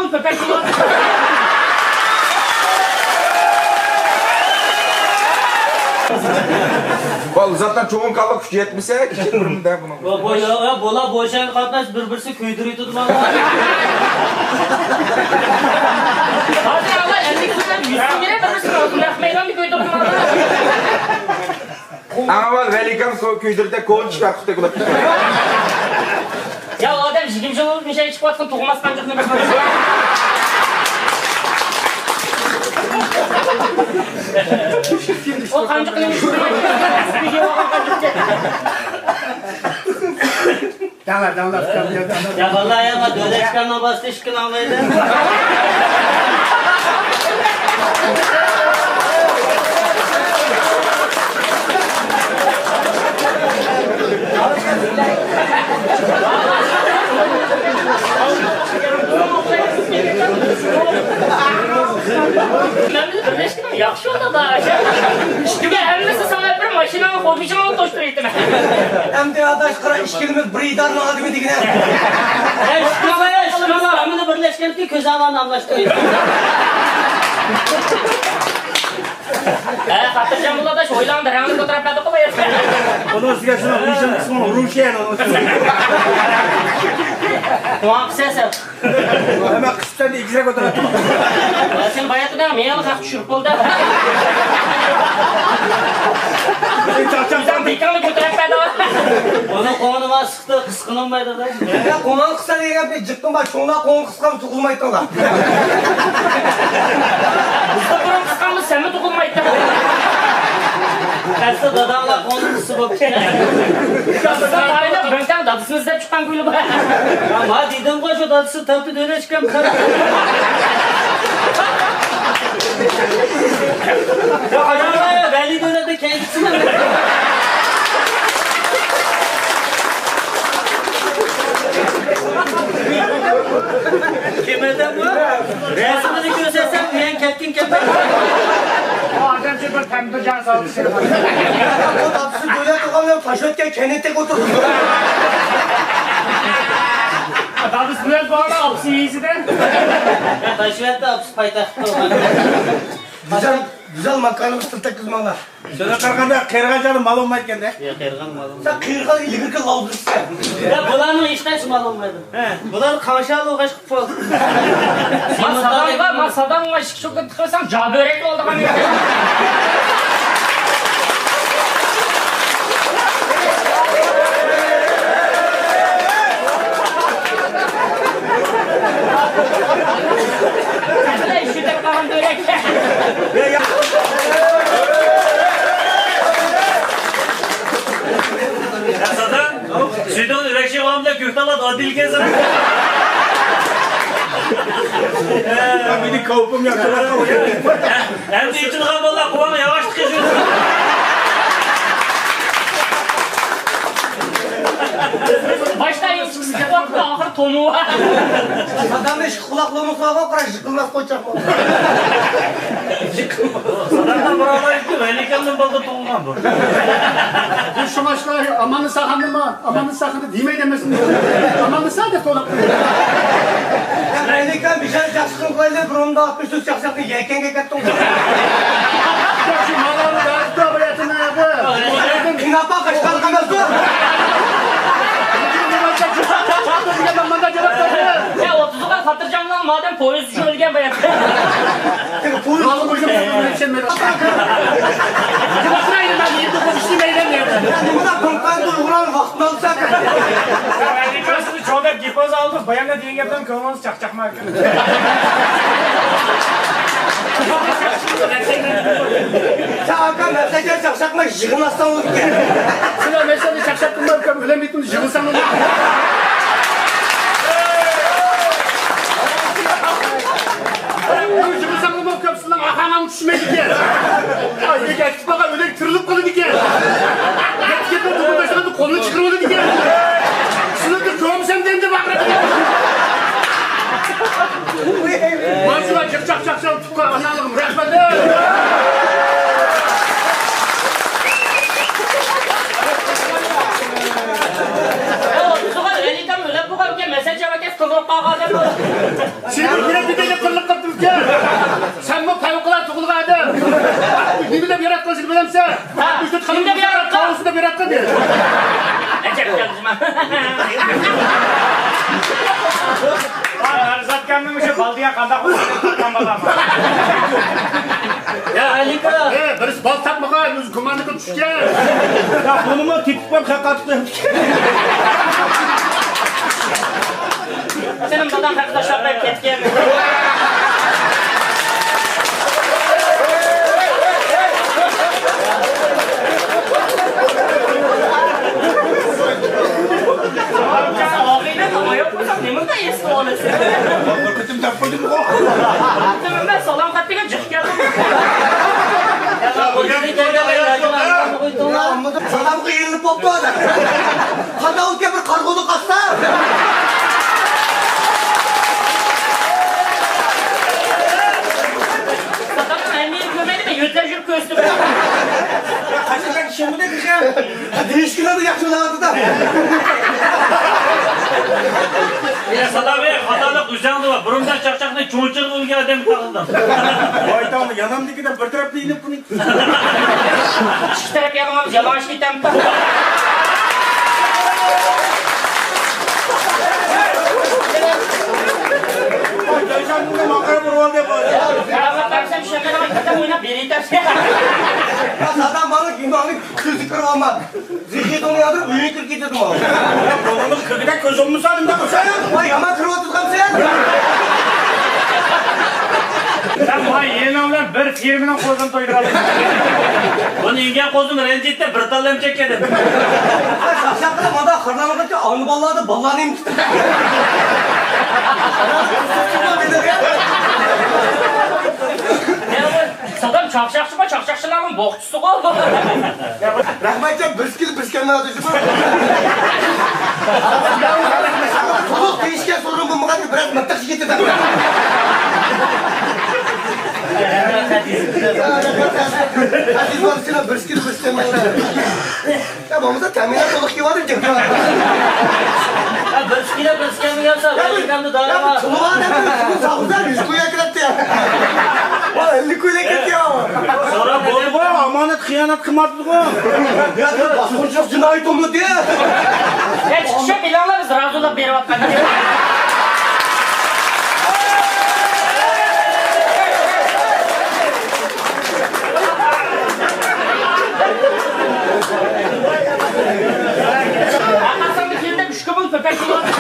mı köpek kullan? Vallahi zaten çoğun kallık gücü yetmişse kiçik de bunu. Bola boşan katlaş birbirisi köydürüyordu bana. Hadi Allah 50 kızlar 100 bin lira birbirisi olsun. Meydan bir köydü bana. Ama var velikan köydürde koğun çıkar kutu kulak. Ya adam jigimci olup bir şey çıkmasın toğmaz kancıkını bakmaz. O kancıkını bir şey var kancıkçı. Damla. Ya vallahi ya döne çıkarma bastı şıkkın ağlaydı. Ben de birleştim mi? Yaxşı oldu da. Çünkü hemmesi sana bir maşinanın hobicini toşturuydu. Hem de adaş kara işkilimiz bridarın adımı digine. Şıkkın ağlamını birleşken ki köz ağlarını anlaştırıyor. Hatırlayacağım bula da şu oylandı. Hemen bu taraflarda kolayır. Onun üstüne şuna bu işin kısmını Ruşen onun üstüne. Muhafı sesi. Hemen kısıttan da ikisine götürelim. Sen bayatı da meyalı kalk düşürüp oldu. Sen dikkanı götürüp bedava. Onu konuma sıktı, kıskınılmaydı da. Ya konan kısa diye bir cıktım bak şuna konan kıskan tukulmaydı da. Usta buram kıskanmış sen mi dokunmaydı? Tersi dadamla konu kısı bakıyor. Sen tarihte bönkten dadısını izlep çıkan gülü bu. Ama dedim koş o dadısı tatlı döne çıkan bir tane. Ya acaba ya belli dönede kendisi mi? Kimede bu? Resmini göstersem diyen ketkin kepek. Adam çıkır temdir can sağlık seni. O tatlısı böyle tutamıyor paşötken kendine oturdu. Dadısı biraz bağlı apsi iyisi de. Taşıvet de hapis paytakta olan. Güzel makarnamız tırtak kızmalar. Söyle kalkanda kırgancanın mal olmayken de. Ya kırgan malum. Sen kırgan ilikir kız aldırırsın. Ya bulanın işten çımal olmadı. Bulan kavşalı uğraş kupol. Masadan var şık çok tıkırsam cabörek oldu hani. Ne işi kalan börek. Ya zaten Südan ürekçi kavamda köftalat adil gezin. Bir de kavupum yaptılar. Hem de için kavamda kuvama yavaş tıkışıyorsun. Başta iyi çıksın bakta ahır tonu var. Adam da şu kulaklığımı sağa koyar, yıkılmaz koçak oldu. Zaten buralar gitti. Velikan'ın balda toğulman bu. Şu maçlar amanı sakın mı? Amanı sakın demeyi demesin. Amanı sadece dolaptı. Ya Elikan bir şey çaşkın koydu, burunda 63 çaşkın yelken gekettim. Şu maları da bayatına yapı. Kinapa kaçtan kamerası. Ya 30'u kadar Fatırcan'dan madem polis şölgen bayağı. Oğlum hocam böyle bir şey mi? Başına indim ben 29 işi beğenmiyorum. Buna konkan duygulan vaktini alsak. Erlikasını çoğda gipoz aldık. Bayan da diyen yaptan kılmanız çakçakmak. Sen Hakan mesajlar çakşakma yığılmazsan olur ki. Sıra mesajı çakşaktım ben öyle bittim yığılsam olur. Yığılsam olur kapısından ahana uçuşmaydı ki. Ay geçti bakalım öyle tırılıp kaldı ki. Geçti bu başına kolunu çıkırmadı ki. Sınıfta çoğum sen demde bakalım. Maşallah çak tukar analım rahmetli. Mesaj cevap kes kılıp bağladım. Şimdi bir yaratkan seni bilemse. Ha, kimde bir yaratkan? Tavusunda bir yaratkan der. Acep geldim ben. Arzat kendimi baldiya kandak olmadan. Ya Alika. Birisi bal takmağa, yüz kumandıkı düşken. Ya bunu mu tipik var kakattı. Senin badan arkadaşlar ben ketken. Ağabeyden ama yok musun? Nemin de eski oğlası. Korkutum tapmadım o. Demin ben salam kattığa cık geldim. Ya hocam geldi ayağına koydun Ya lan. anladım. Adam kıyırını poptu adam. Kada ülke bir kargolu kasta. Adamın elmeyi gömeli mi? Yüzlerce köstü. Kaçacak şimdi de diyeceğim. Değişkileri yakıyorlardı da. Ya sada be, hatalık üzerinde var. Burumdan çakçakla çoğunçak bulgu adam takıldım. Vay tamam yanımdaki de bir tarafta inip bunu. İki taraf yapamamız. Yavaş gittim. Geçen bunu makara burvan yapar. Ya ben sen şaka kadar kitap oynayıp biri dersin. Ya adam bana günahını kızı kırmama. Zihni onu yadır, büyük kırk getirdim o. Donanım kırgıda göz olmuş halim de bu sen. Vay yaman kırma tutkam sen. Ben vay yeni oğlan bir firminin kozunu doyduralım. Bunu ingen kozunu rencitte bir talem çekedim. Şakşakla bana kırlamadıkça anı balladı, ballanayım tuttum. Sadam çakşakçı çakşakçıların bokçusu ol. Rahmetçe bırskenler atışı bu. Soluk değişken sorun bu muğaydı biraz mıhtaşı getirdim. Aziz var sana bırskenler. Ya babamıza teminat oluk ki vardır ki. Ya bırsken mi yapsa? Alika'mda daha Ya var. çoluğa ne böyle? Sağlıklar 100 kuyuya kırattı ya. Valla 50 kuyuya gitti ya. Sonra bol bu amanet hıyanet kımartlık o. Ya dur baskonçak cinayet oldu diye. Ya çıkışa bilanlarız razı olup beri bakmadan. Anlatsam bir filmde müşkümün köpek kullanır.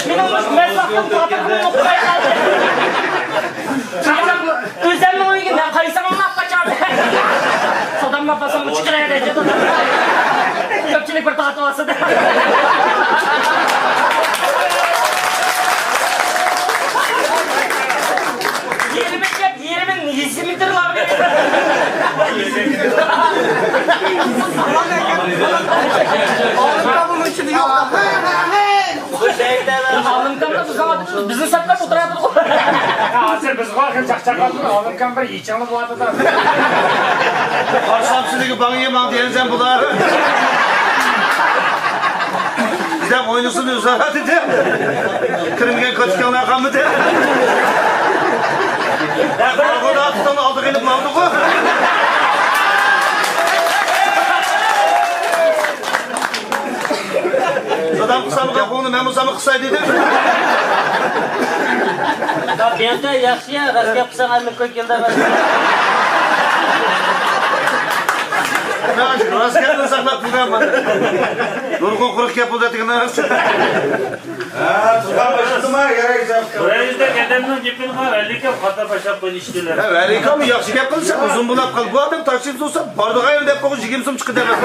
Benim mesafım patırımın noktaya kaldı. Özelme oyun gibi, kayısam onu yapacağım. Sodam yapasam 3 liraya edeceğim. Köpçülük bir tahtı olsa da. Yerimin 20 lira verir. Ağırlıkta bunun içinde yok da. Alım kamda tuzamadık. Bizim satlar fotoğrafı da. Hazır biz varken çakçakladın. Alın kan bir yiyeceğini bu adı da. Arsam sizdeki bana yemem diyenizden bunlar. Bizden oynusun üzere dedi. Kırmızı kaçkanlar kanı dedi. Argoda tutanı aldık elip aldık o. Adam kısa mı kapağını, ben uzamı kısaydı dedim. Ya ben de yaxşı ya, rast yapsan almak koy geldi ben. Ne rast geldin saklat buradan bana. Nurgun kuruk yapıldı etkin ne yapsın? Tutan başladım ha yere güzel. Buraya yüzde adamın cipini var. 50 kez hata başa koyun iştiler. Ya verika mı yaxşı yapılsa uzun bulap kal. Bu adam taksimiz olsa bardağa yerinde yapmak için 20 so'm çıkı demek.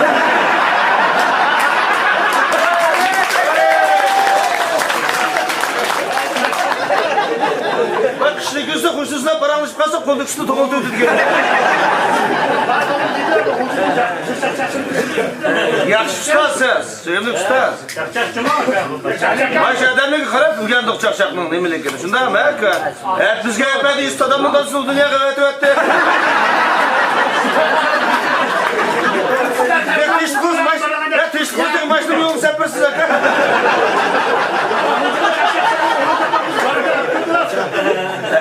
Bak kışlı gözle hoşsuzuna paranlaşıp kalsa kolduk üstü tokoltu ödüdü gene. Yaxşı ustasız, sevimli ustaz. Çakçakçı mı? Ayşe adamla qarab o'rgandik chaqchaqning nimaligini. Shundaymi aka? Bizga aytmadi, yuz odamdan dunyoga qaytib o'tdi. yapırsınız.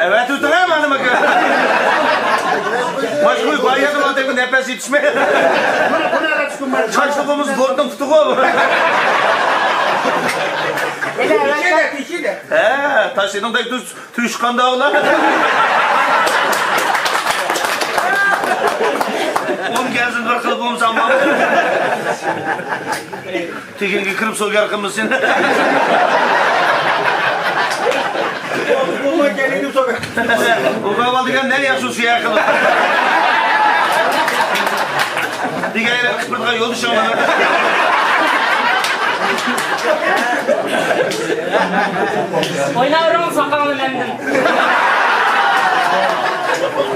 Evet tutayım hanımı. Başka bayyadım adamın nefes yetişmeye. Çaçlığımız bordan tutuk o. He, taşıdın da tüşkan dağlar. Oğlum gelsin bir kılıp oğlum sanmam. Tekinki kırıp sol yarkımlısın. Bulma gelini sokak. O kahvaltıdan nereye yaşıyorsun ya kılıp? Diğer kıspırtığa yol düşüyor bana. Oynavrum sakalını benden.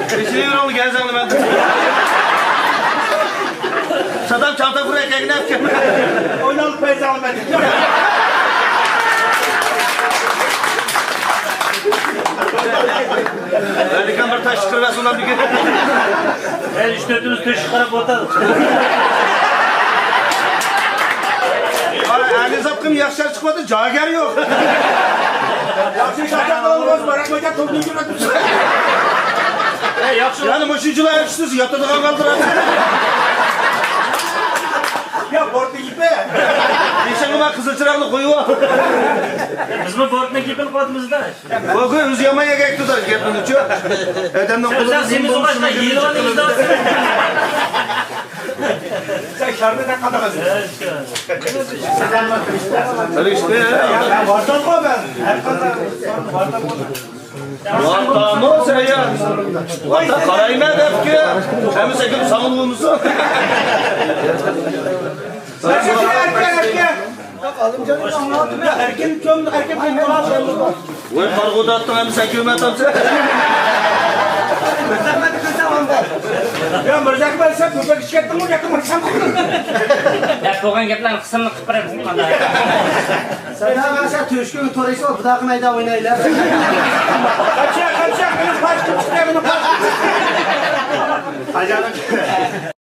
Kesinlikle onu gelsen ben. Saddam çanta buraya kendine yapacağım. Oynalık peyzanı ben. Verdikken bir taş kırvası olan bir gün. Ben 3-4'ümüz tüş çıkarıp ortadık. Ani zapkım yaşlar çıkmadı, cager yok. Yapsın şarkıda olmaz. Bırakmayacak topluyu yönetmişsin. Yani maşıncılığa yakıştınız, yatırdığa kaldıran. Ya bortlu gitme. Geçen gün kızıl çıraklı koyu var. Biz bu bortuna gipin kodumuzda. O gün hız yamaya gek tutar, gepini uçuyor. Edemden Sen kullanırsın, semiz ulaşta yılanımızda olsun. Sen şarbeden kadar. Öyle işte ya. Ben vardan mı ben? Her kadar. Vardan mı? Vatan o sen ya. Vatan karayım edep ki. Hem sekim savunluğumuzu. Sen şimdi erken. Alım canım anlattım ya. Erken kömdü, erken kömdü. Vay kargoda attın hem sekim etam sen. Ya Mirzak ben sen köpek işlettin mi? Yakın sen kurdun. Ya ko'gan gaplarni qismni qilib beribman. Sen ha sen tüşkün toraysa bu da kınayda oynaylar. Kaçak. Benim paşkım çıkıyor. Benim paşkım. Hacanım.